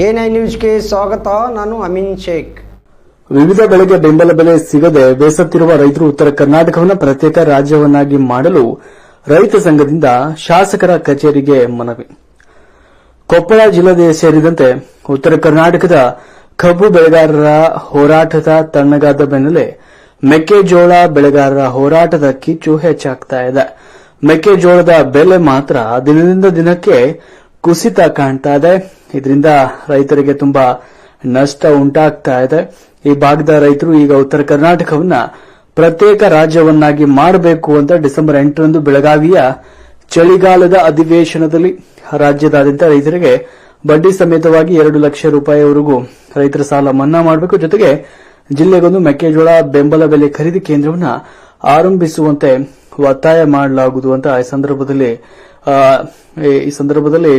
A9 ನ್ಯೂಸ್ಗೆ ಸ್ವಾಗತ. ನಾನು ಅಮೀನ್ ಶೇಖ್. ವಿವಿಧ ಬೆಳೆಗೆ ಬೆಂಬಲ ಬೆಲೆ ಸಿಗದೆ ಬೇಸತ್ತಿರುವ ರೈತರು ಉತ್ತರ ಕರ್ನಾಟಕವನ್ನು ಪ್ರತ್ಯೇಕ ರಾಜ್ಯವನ್ನಾಗಿ ಮಾಡಲು ರೈತ ಸಂಘದಿಂದ ಶಾಸಕರ ಕಚೇರಿಗೆ ಮನವಿ. ಕೊಪ್ಪಳ ಜಿಲ್ಲೆ ಸೇರಿದಂತೆ ಉತ್ತರ ಕರ್ನಾಟಕದ ಕಬ್ಬು ಬೆಳೆಗಾರರ ಹೋರಾಟದ ತಣ್ಣಗಾದ ಬೆನ್ನಲ್ಲೇ ಮೆಕ್ಕೆಜೋಳ ಬೆಳೆಗಾರರ ಹೋರಾಟದ ಕಿಚ್ಚು ಹೆಚ್ಚಾಗ್ತಾ ಇದೆ. ಮೆಕ್ಕೆಜೋಳದ ಬೆಲೆ ಮಾತ್ರ ದಿನದಿಂದ ದಿನಕ್ಕೆ ಕುಸಿತ ಕಾಣ್ತಾ ಇದೆ. ಇದರಿಂದ ರೈತರಿಗೆ ತುಂಬಾ ನಷ್ಟ ಉಂಟಾಗ್ತಾ ಇದೆ. ಈ ಭಾಗದ ರೈತರು ಈಗ ಉತ್ತರ ಕರ್ನಾಟಕವನ್ನ ಪ್ರತ್ಯೇಕ ರಾಜ್ಯವನ್ನಾಗಿ ಮಾಡಬೇಕು ಅಂತ ಡಿಸೆಂಬರ್ 8ರಂದು ಬೆಳಗಾವಿಯ ಚಳಿಗಾಲದ ಅಧಿವೇಶನದಲ್ಲಿ ರಾಜ್ಯದಾದ್ಯಂತ ರೈತರಿಗೆ ಬಡ್ಡಿ ಸಮೇತವಾಗಿ 2 ಲಕ್ಷ ರೂಪಾಯಿವರೆಗೂ ರೈತರ ಸಾಲ ಮನ್ನಾ ಮಾಡಬೇಕು. ಜೊತೆಗೆ ಜಿಲ್ಲೆಗೊಂದು ಮೆಕ್ಕೆಜೋಳ ಬೆಂಬಲ ಬೆಲೆ ಖರೀದಿ ಕೇಂದ್ರವನ್ನು ಆರಂಭಿಸುವಂತೆ ಒತ್ತಾಯ ಮಾಡಲಾಗುವುದು ಅಂತ ಈ ಸಂದರ್ಭದಲ್ಲಿ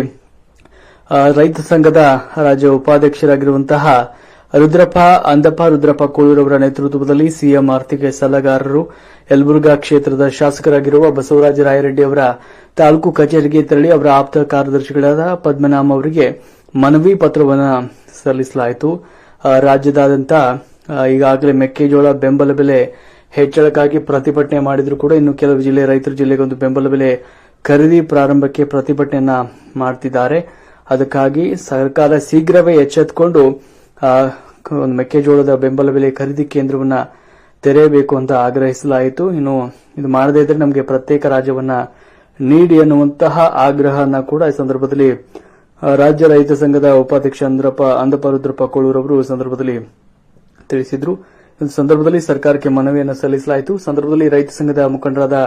ರೈತ ಸಂಘದ ರಾಜ್ಯ ಉಪಾಧ್ಯಕ್ಷರಾಗಿರುವಂತಹ ರುದ್ರಪ್ಪ ಕೋಳೂರವರ ನೇತೃತ್ವದಲ್ಲಿ ಸಿಎಂ ಆರ್ಥಿಕ ಸಲಹೆಗಾರರು, ಯಲಬುರ್ಗಾ ಕ್ಷೇತ್ರದ ಶಾಸಕರಾಗಿರುವ ಬಸವರಾಜ ರಾಯರೆಡ್ಡಿ ಅವರ ತಾಲೂಕು ಕಚೇರಿಗೆ ತೆರಳಿ ಅವರ ಆಪ್ತ ಕಾರ್ಯದರ್ಶಿಗಳಾದ ಪದ್ಮನಾಭ ಅವರಿಗೆ ಮನವಿ ಪತ್ರವನ್ನು ಸಲ್ಲಿಸಲಾಯಿತು. ರಾಜ್ಯದಾದ್ಯಂತ ಈಗಾಗಲೇ ಮೆಕ್ಕೆಜೋಳ ಬೆಂಬಲ ಬೆಲೆ ಹೆಚ್ಚಳಕ್ಕಾಗಿ ಪ್ರತಿಭಟನೆ ಮಾಡಿದ್ರು ಕೂಡ ಇನ್ನು ಕೆಲವು ರೈತರು ಜಿಲ್ಲೆಗೊಂದು ಬೆಂಬಲ ಬೆಲೆ ಖರೀದಿ ಪ್ರಾರಂಭಕ್ಕೆ ಪ್ರತಿಭಟನೆಯನ್ನ ಮಾಡ್ತಿದ್ದಾರೆ. ಅದಕ್ಕಾಗಿ ಸರ್ಕಾರ ಶೀಘ್ರವೇ ಎಚ್ಚೆತ್ತುಕೊಂಡು ಒಂದು ಮೆಕ್ಕೆಜೋಳದ ಬೆಂಬಲ ಬೆಲೆ ಖರೀದಿ ಕೇಂದ್ರವನ್ನ ತೆರೆಯಬೇಕು ಅಂತ ಆಗ್ರಹಿಸಲಾಯಿತು. ಇನ್ನು ಇದು ಮಾಡದೇ ಇದ್ರೆ ನಮಗೆ ಪ್ರತ್ಯೇಕ ರಾಜ್ಯವನ್ನ ನೀಡಿ ಅನ್ನುವಂತಹ ಆಗ್ರಹನ ಕೂಡ ಈ ಸಂದರ್ಭದಲ್ಲಿ ರಾಜ್ಯ ರೈತ ಸಂಘದ ಉಪಾಧ್ಯಕ್ಷ ರುದ್ರಪ್ಪ ಕೋಳೂರವರು ಸಂದರ್ಭದಲ್ಲಿ ತಿಳಿಸಿದ್ರು. ಈ ಸಂದರ್ಭದಲ್ಲಿ ಸರ್ಕಾರಕ್ಕೆ ಮನವಿಯನ್ನು ಸಲ್ಲಿಸಲಾಯಿತು. ಸಂದರ್ಭದಲ್ಲಿ ರೈತ ಸಂಘದ ಮುಖಂಡರಾದ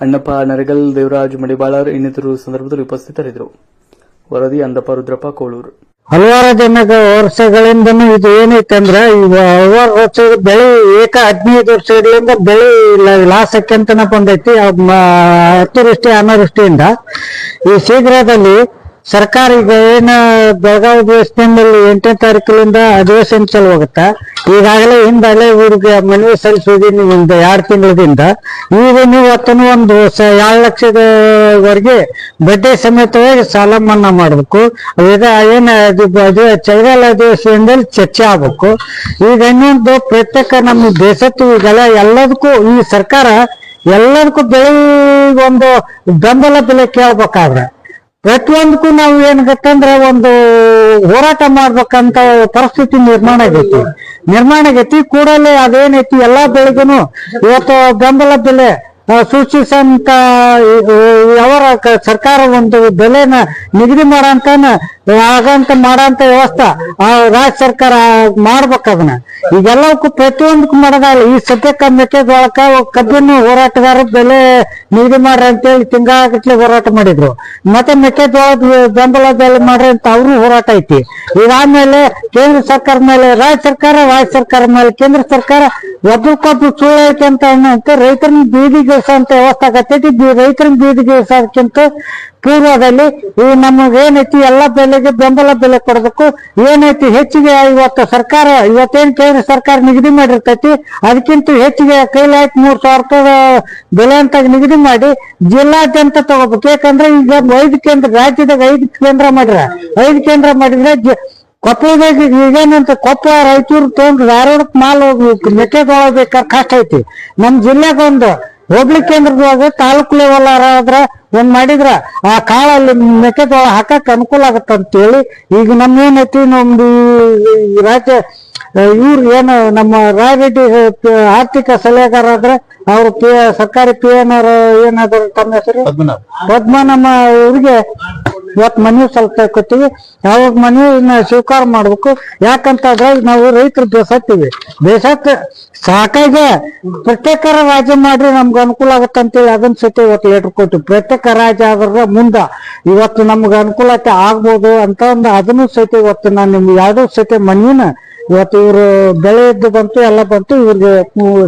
ಅಣ್ಣಪ್ಪ ನರಗಲ್, ದೇವರಾಜ್ ಮಡಿಬಾಳರ್ ಇನ್ನಿತರು ಸಂದರ್ಭದಲ್ಲಿ ಉಪಸ್ಥಿತರಿದ್ದರು. ವರದಿ ರುದ್ರಪ್ಪ ಕೋಳೂರು. ಹಲವಾರು ವರ್ಷಗಳಿಂದನೂ ಇದು ಏನೈತಂದ್ರ ಬೆಳೆ 15 ವರ್ಷಗಳಿಂದ ಬೆಳೆ ಲಾಸ್ ಆಕ್ಕಂತನ ಬಂದೈತಿ. ಅತಿವೃಷ್ಟಿ ಅನಾವೃಷ್ಟಿಯಿಂದ ಈ ಶೀಘ್ರದಲ್ಲಿ ಸರ್ಕಾರ ಈಗ ಏನ ಬೆಳಗಾವಿ ಅಧಿವೇಶನದಲ್ಲಿ 8ನೇ ತಾರೀಕಿನಿಂದ ಅಧಿವೇಶನ ಚಾಲು ಹೋಗುತ್ತಾ. ಈಗಾಗಲೇ ಹಿಂದಲ್ಲೇ ಇವ್ರಿಗೆ ಮನವಿ ಸಲ್ಲಿಸಿದೀನಿ ಒಂದು 2 ತಿಂಗಳಿಂದ. ಈಗ ನೀವು ಒಂದು 2 ಲಕ್ಷದವರೆಗೆ ಬಡ್ಡಿ ಸಮೇತವಾಗಿ ಸಾಲ ಮನ್ನಾ ಮಾಡಬೇಕು. ಈಗ ಚಳಿಗಾಲ ಅಧಿವೇಶನದಲ್ಲಿ ಚರ್ಚೆ ಆಗ್ಬೇಕು. ಈಗ ಇನ್ನೊಂದು ಪ್ರತ್ಯೇಕ ನಮ್ಮ ದೇಶತ್ತು ಈಗೆಲ್ಲ ಎಲ್ಲದಕ್ಕೂ ಈ ಸರ್ಕಾರ ಎಲ್ಲದಕ್ಕೂ ಬೆಳೆ ಒಂದು ಬೆಂಬಲ ಬೆಲೆ ಕೇಳ್ಬೇಕಾದ್ರೆ ಪ್ರತಿಯೊಂದಕ್ಕೂ ನಾವು ಏನಾಗತ್ತಂದ್ರೆ ಒಂದು ಹೋರಾಟ ಮಾಡ್ಬೇಕಂತ ಪರಿಸ್ಥಿತಿ ನಿರ್ಮಾಣ ಆಗೈತಿ. ಕೂಡಲೇ ಅದೇನೈತಿ ಎಲ್ಲಾ ಬೆಳೆಗೂ ಇವತ್ತು ಬೆಂಬಲ ಬೆಲೆ ಸೂಚಿಸಂತ ಅವರ ಸರ್ಕಾರ ಒಂದು ಬೆಲೆನ ನಿಗದಿ ಮಾಡಂತ ವ್ಯವಸ್ಥೆ ರಾಜ್ಯ ಸರ್ಕಾರ ಮಾಡ್ಬೇಕದನ್ನ. ಈಗೆಲ್ಲಕ್ಕೂ ಪ್ರತಿಯೊಂದಕ್ಕೂ ಮಾಡೋದಲ್ಲ. ಈ ಸದ್ಯಕ್ಕೆ ಮೆಕ್ಕೆಜೋಳಕ್ಕ ಕಬ್ಬಿನ ಹೋರಾಟಗಾರರು ಬೆಲೆ ನಿಗದಿ ಮಾಡ್ರಿ ಅಂತೇಳಿ ತಿಂಗಳಗಟ್ಲೆ ಹೋರಾಟ ಮಾಡಿದ್ರು. ಮತ್ತೆ ಮೆಕ್ಕೆಜೋಳದ ಬೆಂಬಲ ಬೆಲೆ ಮಾಡ್ರಿ ಅಂತ ಅವ್ರು ಹೋರಾಟ ಐತಿ. ಇದಾದ್ಮೇಲೆ ಕೇಂದ್ರ ಸರ್ಕಾರ ಮೇಲೆ ರಾಜ್ಯ ಸರ್ಕಾರ ಮೇಲೆ ಕೇಂದ್ರ ಸರ್ಕಾರ ಒಬ್ಬರಿಗೊಬ್ರು ಸುಳ್ಳು ಐತೆ ಅಂತ ರೈತರನ್ನ ಬೀದಿಗಿಳಿಸೋಂತ ವ್ಯವಸ್ಥೆ ಆಗತ್ತೈತಿ. ರೈತರನ್ನ ಬೀದಿಗಿಳಿಸೋದಕ್ಕಿಂತ ಪೂರ್ವದಲ್ಲಿ ಈ ನಮಗೇನೈತಿ ಎಲ್ಲ ಬೆಲೆಗೆ ಬೆಂಬಲ ಬೆಲೆ ಕೊಡಬೇಕು. ಏನೈತಿ ಹೆಚ್ಚಿಗೆ ಇವತ್ತೇನ್ ಕೇಂದ್ರ ಸರ್ಕಾರ ನಿಗದಿ ಮಾಡಿರ್ತೈತಿ ಅದಕ್ಕಿಂತ ಹೆಚ್ಚಿಗೆ ಕೈಲಾಯ್ತು 3,000 ರೂಪಾಯಿ ಬೆಲೆ ಅಂತ ನಿಗದಿ ಮಾಡಿ ಜಿಲ್ಲಾದ್ಯಂತ ತಗೋಬೇಕು. ಯಾಕಂದ್ರೆ ಈಗ 5 ಕೇಂದ್ರ ರಾಜ್ಯದಾಗ 5 ಕೇಂದ್ರ ಮಾಡಿದ್ರೆ ಕೊಪ್ಪಳದಾಗ ಈಗೇನಂತ ಕೊಪ್ಪಳ ರಾಯಚೂರು ತಗೊಂಡು ಧಾರವಾಡಕ್ಕೆ ಮಾಲ್ ಮೆಕ್ಕೆಜೋಳ ಬೇಕಾದ್ರೆ ಕಷ್ಟ ಐತಿ. ನಮ್ ಜಿಲ್ಲೆಗೆ ಒಂದು ಹೋಗ್ಲಿ ಕೇಂದ್ರದೊಳಗ ತಾಲೂಕು ಲೆವೆಲ್ ಆದ್ರ ಒಂದ್ ಮಾಡಿದ್ರ ಆ ಕಾಳಲ್ಲಿ ಮೆಕ್ಕೆಜೋಳ ಹಾಕಕ್ ಅನುಕೂಲ ಆಗತ್ತಂತೇಳಿ ಈಗ ನಮ್ಗೇನೈತಿ ನಮ್ದು ರಾಜ್ಯ ಇವ್ರು ಏನು ನಮ್ಮ ರಾಯರೆಡ್ಡಿ ಆರ್ಥಿಕ ಸಲಹೆಗಾರ ಆದ್ರೆ ಅವ್ರು ಸರ್ಕಾರಿ PNR ಏನಾದ್ರು ತಮ್ಮ ಹೆಸರು ಪದ್ಮನಾಭ ಇವ್ರಿಗೆ ಇವತ್ತು ಮನವಿ ಸಲ್ಲಿಸ್ತೀವಿ. ಯಾವಾಗ ಮನವಿನ ಸ್ವೀಕಾರ ಮಾಡ್ಬೇಕು. ಯಾಕಂತಂದ್ರೆ ನಾವು ರೈತರು ಬೇಸತ್ತ ಸಾಕಾಗಿ ಪ್ರತ್ಯೇಕ ರಾಜ್ಯ ಮಾಡ್ರಿ ನಮ್ಗೆ ಅನುಕೂಲ ಆಗತ್ತಂತೇಳಿ ಅದನ್ನ ಸತಿ ಇವತ್ತು ಲೆಟರ್ ಕೊಟ್ಟಿವಿ. ಪ್ರತ್ಯೇಕ ರಾಜ್ಯ ಆದ್ರ ಮುಂದ ಇವತ್ತು ನಮ್ಗೆ ಅನುಕೂಲತೆ ಆಗ್ಬೋದು ಅಂತ ಅದನ್ನು ಸಹಿತ ಇವತ್ತು ನಾನು ನಿಮ್ಗೆ ಯಾವ್ದೋ ಸತಿ ಮನವಿನ ಇವತ್ತು ಇವ್ರು ಬೆಳೆ ಇದ್ದು ಬಂತು ಎಲ್ಲ ಬಂತು ಇವ್ರಿಗೆ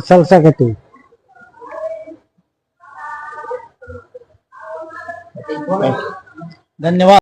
ಸಲ್ಸಾಕತ್ತೀವಿ. ಧನ್ಯವಾದ.